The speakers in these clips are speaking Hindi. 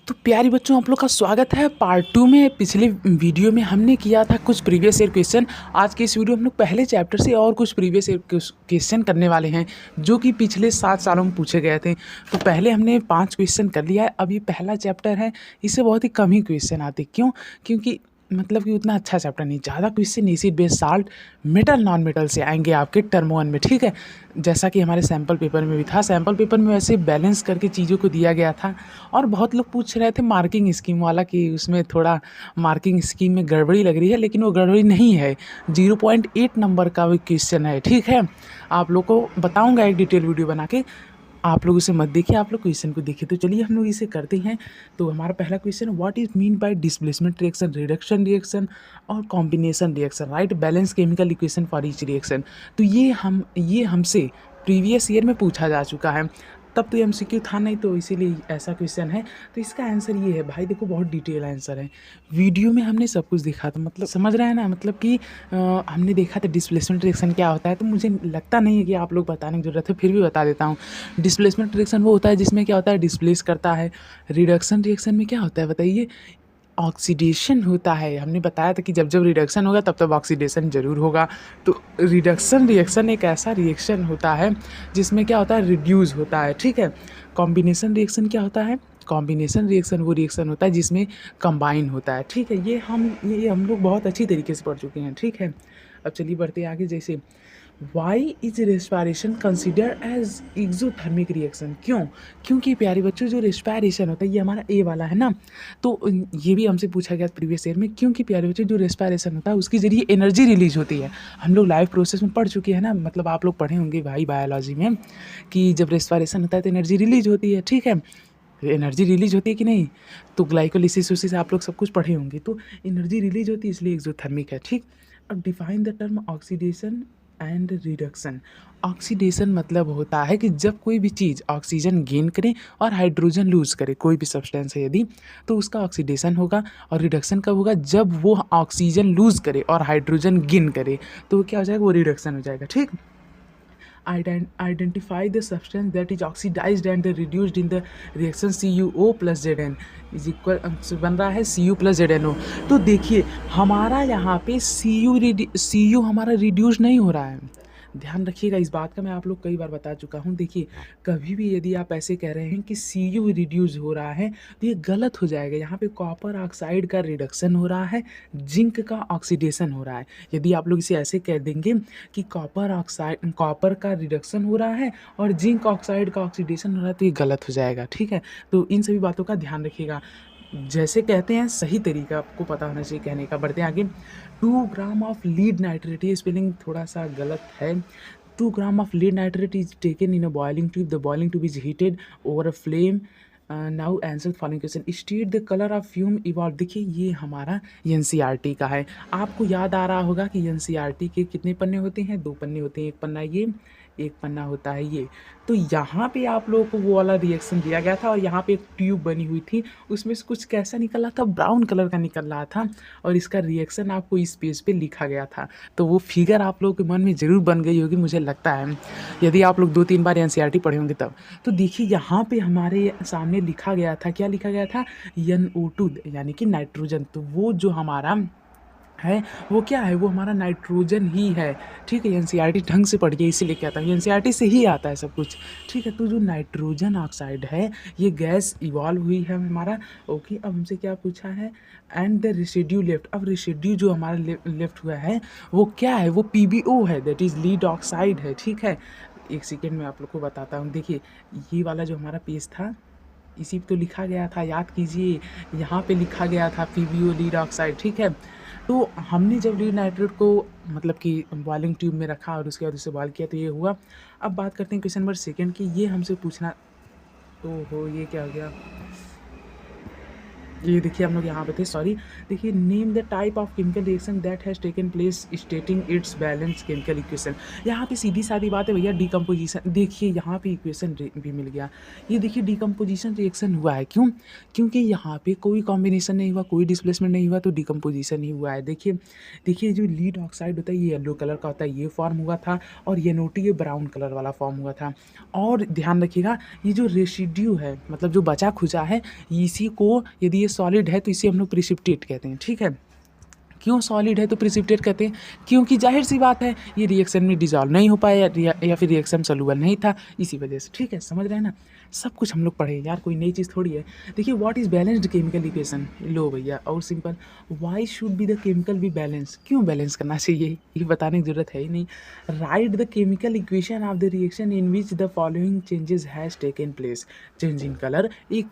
तो प्यारे बच्चों, आप लोग का स्वागत है पार्ट 2 में। पिछले वीडियो में हमने किया था कुछ प्रीवियस ईयर क्वेश्चन। आज के इस वीडियो में हम लोग पहले चैप्टर से और कुछ प्रीवियस ईयर क्वेश्चन करने वाले हैं जो कि पिछले 7 सालों में पूछे गए थे। तो पहले हमने 5 क्वेश्चन कर लिया है। अब ये पहला चैप्टर है, इससे बहुत ही कम ही क्वेश्चन आते। क्यों? क्योंकि मतलब कि उतना अच्छा चैप्टर नहीं, ज़्यादा question acid base salt metal non metal से आएंगे आपके टर्म 1 में। ठीक है, जैसा कि हमारे सैम्पल पेपर में भी था। सैम्पल पेपर में वैसे बैलेंस करके चीज़ों को दिया गया था। और बहुत लोग पूछ रहे थे मार्किंग स्कीम वाला कि उसमें थोड़ा मार्किंग स्कीम में गड़बड़ी लग रही है, लेकिन वो गड़बड़ी नहीं है। 0.8 नंबर का भी क्वेश्चन है। ठीक है, आप लोग को बताऊंगा एक डिटेल वीडियो बना के। आप लोग उसे मत देखिए, आप लोग क्वेश्चन को देखिए। तो चलिए हम लोग इसे करते हैं। तो हमारा पहला question, what is mean by displacement reaction, reduction reaction और combination reaction, right? Balance chemical equation for each reaction. तो ये हमसे प्रीवियस ईयर में पूछा जा चुका है। तब तो एमसीक्यू था नहीं, तो इसीलिए ऐसा क्वेश्चन है। तो इसका आंसर ये है भाई, देखो बहुत डिटेल आंसर है। वीडियो में हमने सब कुछ देखा था, मतलब समझ रहे हैं ना, मतलब कि हमने देखा था डिस्प्लेसमेंट रिएक्शन क्या होता है। तो मुझे लगता नहीं है कि आप लोग बताने की ज़रूरत है, फिर भी बता देता हूँ। डिस्प्लेसमेंट रिएक्शन वो होता है जिसमें क्या होता है, डिस्प्लेस करता है। रिडक्शन रिएक्शन में क्या होता है बताइए? ऑक्सीडेशन होता है। हमने बताया था कि जब जब रिडक्शन होगा तब तब ऑक्सीडेशन जरूर होगा। तो रिडक्शन रिएक्शन एक ऐसा रिएक्शन होता है जिसमें क्या होता है, रिड्यूस होता है। ठीक है, कॉम्बिनेशन रिएक्शन क्या होता है? कॉम्बिनेशन रिएक्शन वो रिएक्शन होता है जिसमें कंबाइन होता है। ठीक है, ये हम लोग बहुत अच्छी तरीके से पढ़ चुके हैं। ठीक है, अब चलिए बढ़ते आगे। जैसे why is respiration consider as exothermic reaction? क्यों? क्योंकि प्यारे बच्चों, जो रेस्पायरेशन होता है ये हमारा ए वाला है ना। तो ये भी हमसे पूछा गया प्रीवियस ईयर में। क्योंकि प्यारे बच्चों, जो रेस्पायरेशन होता है उसके जरिए एनर्जी रिलीज होती है। हम लोग लाइफ प्रोसेस में पढ़ चुके हैं ना, मतलब आप लोग पढ़े होंगे भाई बायोलॉजी में कि जब रेस्पायरेशन होता है तो एनर्जी रिलीज होती है। ठीक है, एनर्जी रिलीज होती है कि नहीं? तो ग्लाइकोलिसिस उसिस आप लोग सब कुछ पढ़े होंगे। तो एनर्जी रिलीज होती है, इसलिए एक्सोथर्मिक है। ठीक, अब define the term oxidation and reduction. Oxidation मतलब होता है कि जब कोई भी चीज़ ऑक्सीजन गेन करे और हाइड्रोजन लूज करे, कोई भी सब्सटेंस है यदि, तो उसका ऑक्सीडेशन होगा। और रिडक्शन कब होगा? जब वो ऑक्सीजन लूज करे और हाइड्रोजन गेन करे, तो क्या हो जाएगा? वो रिडक्शन हो जाएगा। ठीक, identify the substance that is oxidized and reduced in the reaction CuO plus Zn is equal बन रहा है Cu plus ZnO। तो देखिए हमारा यहाँ पे Cu हमारा रिड्यूस नहीं हो रहा है। ध्यान रखिएगा इस बात का, मैं आप लोग कई बार बता चुका हूँ। देखिए कभी भी यदि आप ऐसे कह रहे हैं कि Cu रिड्यूस हो रहा है तो ये गलत हो जाएगा। यहाँ पे कॉपर ऑक्साइड का रिडक्शन हो रहा है, जिंक का ऑक्सीडेशन हो रहा है। यदि आप लोग इसे ऐसे कह देंगे कि कॉपर का रिडक्शन हो रहा है और जिंक ऑक्साइड का ऑक्सीडेशन हो रहा है, तो ये गलत हो जाएगा। ठीक है, तो इन सभी बातों का ध्यान रखिएगा। जैसे कहते हैं सही तरीका आपको पता होना चाहिए कहने का। बढ़ते हैं आगे। 2 ग्राम ऑफ लीड नाइट्रेट, ये स्पेलिंग थोड़ा सा गलत है। 2 gram of lead nitrate is taken in a boiling tube, the boiling tube is heated over a flame. Now answer following question, state the colour of fume evolve. देखिए ये हमारा एनसीईआरटी का है। आपको याद आ रहा होगा कि एनसीईआरटी के कितने पन्ने होते हैं? 2 पन्ने होते हैं। एक पन्ना ये, एक पन्ना होता है ये। तो यहाँ पे आप लोगों को वो वाला रिएक्शन दिया गया था और यहाँ पे एक ट्यूब बनी हुई थी, उसमें से कुछ कैसा निकल रहा था? ब्राउन कलर का निकल रहा था। और इसका रिएक्शन आपको इस पेज पे लिखा गया था। तो वो फिगर आप लोगों के मन में ज़रूर बन गई होगी मुझे लगता है, यदि आप लोग 2-3 बार एनसीईआरटी पढ़े होंगे तब। तो देखिए यहाँ पे हमारे सामने लिखा गया था, क्या लिखा गया था? NO2 यानी कि नाइट्रोजन। तो वो जो हमारा है वो क्या है? वो हमारा नाइट्रोजन ही है। ठीक है, एनसीईआरटी ढंग से पढ़िए, इसीलिए कहता हूँ एनसीईआरटी से ही आता है सब कुछ। ठीक है, तो जो नाइट्रोजन ऑक्साइड है ये गैस इवॉल्व हुई है हमारा। ओके, अब हमसे क्या पूछा है? And the residue left. अब रेसिड्यू जो हमारा लेफ्ट हुआ है वो क्या है? वो PbO है, दैट इज लीड ऑक्साइड है। ठीक है, एक सेकेंड में आप लोग को बताता हूँ। देखिए ये वाला जो हमारा पेज था इसी पे तो लिखा गया था, याद कीजिए। यहाँ पे लिखा गया था PbO लीड ऑक्साइड। ठीक है, तो हमने जब लीड नाइट्रेट को मतलब कि बॉइलिंग ट्यूब में रखा और उसके बाद उसे बॉयल किया तो ये हुआ। अब बात करते हैं क्वेश्चन नंबर 2 की। ये हमसे पूछना, ओहो ये क्या हो गया? ये देखिए हम लोग यहाँ पे थे, सॉरी। देखिए name the type of chemical reaction that has taken place स्टेटिंग it's balance chemical equation. यहाँ पे सीधी सादी बात है भैया, डिकम्पोजिशन। देखिए यहाँ पे इक्वेशन भी मिल गया। ये देखिए डिकम्पोजिशन रिएक्शन हुआ है, क्यों? क्योंकि यहाँ पे कोई कॉम्बिनेशन नहीं हुआ, कोई डिस्प्लेसमेंट नहीं हुआ, तो डिकम्पोजिशन ही हुआ है। देखिए देखिए जो लीड ऑक्साइड होता है ये येलो कलर का होता है, ये फॉर्म हुआ था, और ये नोटी ये ब्राउन कलर वाला फॉर्म हुआ था। और ध्यान रखिएगा ये जो रेसिड्यू है, मतलब जो बचा खुचा है, इसी को यदि ये सॉलिड है तो इसे हम लोग प्रिसिपिटेट कहते हैं, ठीक है। क्यों सॉलिड है तो प्रिसिपिटेट कहते हैं? क्योंकि जाहिर सी बात है ये रिएक्शन में डिजॉल्व नहीं हो पाया, या फिर रिएक्शन सोल्यूबल नहीं था, इसी वजह से, ठीक है। समझ रहे हैं ना? सब कुछ हम लोग पढ़े यार, कोई नई चीज़ थोड़ी है। देखिए what is balanced chemical equation, लो भैया, और simple. Why should be the chemical be balance, क्यों बैलेंस करना चाहिए ये बताने की जरूरत है ही नहीं। Write the chemical equation of the reaction in which the following changes has taken place. Change in colour, एक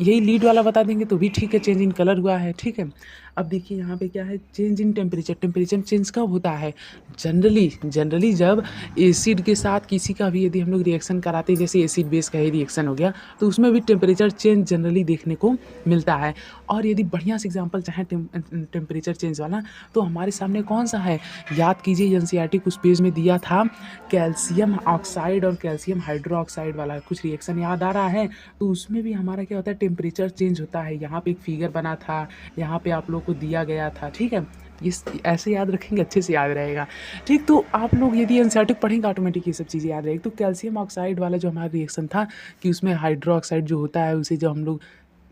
यही लीड वाला बता देंगे तो भी ठीक है, चेंज इन कलर हुआ है, ठीक है। अब देखिए यहाँ पे क्या है, change in temperature. Temperature change कब होता है? जनरली जब एसिड के साथ किसी का भी यदि हम लोग रिएक्शन कराते हैं, जैसे एसिड बेस का ही रिएक्शन हो गया, तो उसमें भी टेम्परेचर चेंज जनरली देखने को मिलता है। और यदि बढ़िया से एग्जांपल चाहें टेम्परेचर चेंज वाला, तो हमारे सामने कौन सा है? याद कीजिए एनसीईआरटी कुछ पेज में दिया था, कैल्शियम ऑक्साइड और कैल्शियम हाइड्रोक्साइड वाला कुछ रिएक्शन याद आ रहा है? तो उसमें भी हमारा क्या होता है, टेम्परेचर चेंज होता है। यहाँ पे एक फिगर बना था, यहाँ पे आप लोग को दिया गया था, ठीक है। इस ऐसे याद रखेंगे, अच्छे से याद रहेगा, ठीक। तो आप लोग यदि एनसीईआरटी पढ़ेंगे ऑटोमेटिक ये सब चीज़ें याद रहेगी। तो कैल्शियम ऑक्साइड वाला जो हमारा रिएक्शन था, कि उसमें हाइड्रो ऑक्साइड जो होता है उसे जो हम लोग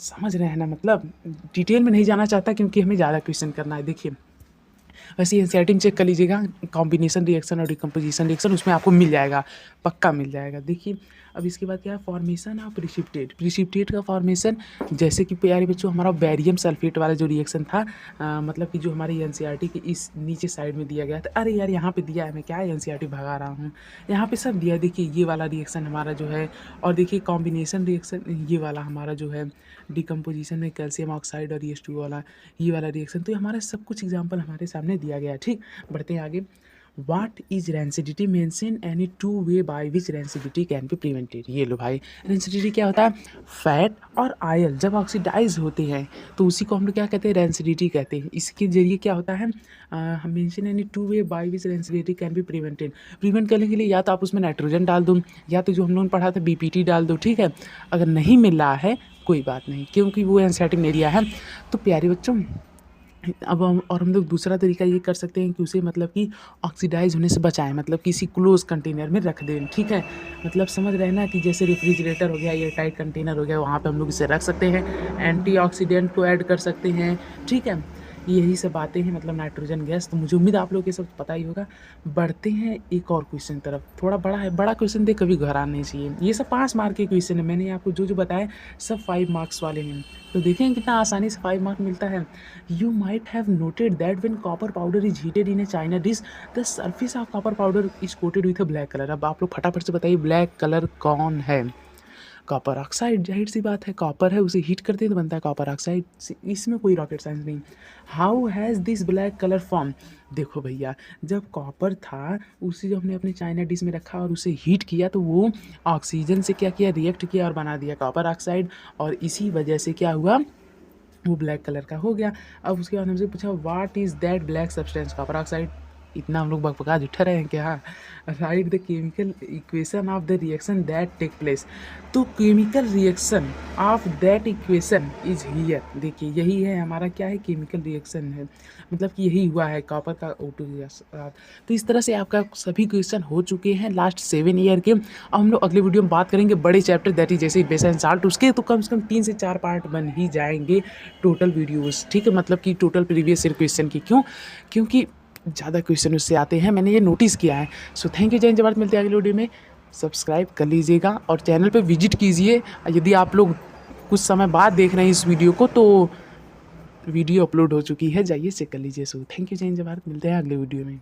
समझ रहे हैं ना, मतलब डिटेल में नहीं जाना चाहता क्योंकि हमें ज़्यादा क्वेश्चन करना है। देखिए वैसे एनसीईआरटी में चेक कर लीजिएगा, कॉम्बिनेशन रिएक्शन और डिकम्पोजिशन रिएक्शन, उसमें आपको मिल जाएगा, पक्का मिल जाएगा। देखिए अब इसके बाद क्या है, फॉर्मेशन ऑफ प्रिसिपिटेट। प्रिसिपिटेट का फॉर्मेशन, जैसे कि प्यारे बच्चों हमारा बैरियम सल्फेट वाला जो रिएक्शन था, मतलब कि जो हमारी एनसीईआरटी के इस नीचे साइड में दिया गया था। अरे यार यहाँ पे दिया है, मैं क्या एनसीईआरटी भगा रहा हूँ, यहाँ पे सब दिया है। देखिए ये वाला रिएक्शन हमारा जो है, और देखिए कॉम्बिनेशन रिएक्शन ये वाला हमारा जो है, डिकम्पोजिशन में कैल्शियम ऑक्साइड और H2O वाला, ये वाला रिएक्शन। तो हमारा सब कुछ एग्जाम्पल हमारे सामने दिया गया है, ठीक। बढ़ते हैं आगे। What is rancidity, mention any two way by which rancidity can be prevented. ये लो भाई, रेंसिडिटी क्या होता है? फैट और आयल जब ऑक्सीडाइज होते हैं तो उसी को हम लोग क्या कहते हैं, रेंसिडिटी कहते हैं। इसके जरिए क्या होता है, mention any two way by which rancidity can be prevented. Prevent करने के लिए या तो आप उसमें नाइट्रोजन डाल दो, या तो जो हम लोगों ने पढ़ा था बीपीटी डाल दो, ठीक है। अगर नहीं मिल रहा है कोई बात नहीं, क्योंकि वो एनसीईआरटी एरिया है। तो प्यारे बच्चों अब हम लोग दूसरा तरीका ये कर सकते हैं कि उसे मतलब कि ऑक्सीडाइज होने से बचाएं, मतलब किसी क्लोज कंटेनर में रख दें, ठीक है। मतलब समझ रहे हैं ना, कि जैसे रेफ्रिजरेटर हो गया, एयर टाइट कंटेनर हो गया, वहाँ पे हम लोग इसे रख सकते हैं, एंटीऑक्सीडेंट को ऐड कर सकते हैं, ठीक है। यही सब बातें हैं, मतलब नाइट्रोजन गैस। तो मुझे उम्मीद आप लोग ये सब पता ही होगा। बढ़ते हैं एक और क्वेश्चन तरफ, थोड़ा बड़ा है, बड़ा क्वेश्चन देख कभी घबराना नहीं चाहिए। ये सब 5 मार्क के क्वेश्चन है, मैंने आपको जो जो बताया सब 5 मार्क्स वाले हैं। तो देखें कितना आसानी से 5 मार्क मिलता है। You might have noted that when copper powder is heated in A China dish, the surface of copper powder is coated with a black colour. अब आप लोग फटाफट से बताइए ब्लैक कलर कौन है? कॉपर ऑक्साइड, जाहिर सी बात है, कॉपर है, उसे हीट करते हैं तो बनता है कॉपर ऑक्साइड, इसमें कोई रॉकेट साइंस नहीं। How has this black colour form? देखो भैया, जब कॉपर था उसे जो हमने अपने चाइना डिश में रखा और उसे हीट किया, तो वो ऑक्सीजन से क्या किया, रिएक्ट किया और बना दिया कॉपर ऑक्साइड, और इसी वजह से क्या हुआ, वो ब्लैक कलर का हो गया। अब उसके बाद हमसे पूछा what is that black substance, copper oxide. इतना हम लोग बकबका जुट्ठा रहे हैं क्या? Write the chemical equation of the reaction that take place. तो chemical reaction of that equation is here. देखिए यही है हमारा, क्या है, केमिकल रिएक्शन है, मतलब कि यही हुआ है कॉपर का O2 के साथ। तो इस तरह से आपका सभी क्वेश्चन हो चुके हैं लास्ट 7 ईयर के। अब हम लोग अगले वीडियो में बात करेंगे बड़े चैप्टर, दैट इज जैसे बेस एंड साल्ट, उसके तो कम से कम 3 से 4 पार्ट बन ही जाएंगे टोटल वीडियोज़, ठीक है। मतलब कि टोटल प्रीवियस ईयर क्वेश्चन की, क्यों? क्योंकि ज़्यादा क्वेश्चन उससे आते हैं, मैंने ये नोटिस किया है। सो थैंक यू, जय हिंद, जय भारत। मिलते हैं अगले वीडियो में। सब्सक्राइब कर लीजिएगा और चैनल पे विजिट कीजिए। यदि आप लोग कुछ समय बाद देख रहे हैं इस वीडियो को, तो वीडियो अपलोड हो चुकी है, जाइए चेक कर लीजिए। सो थैंक यू, जय हिंद, जय भारत। मिलते हैं अगले वीडियो में।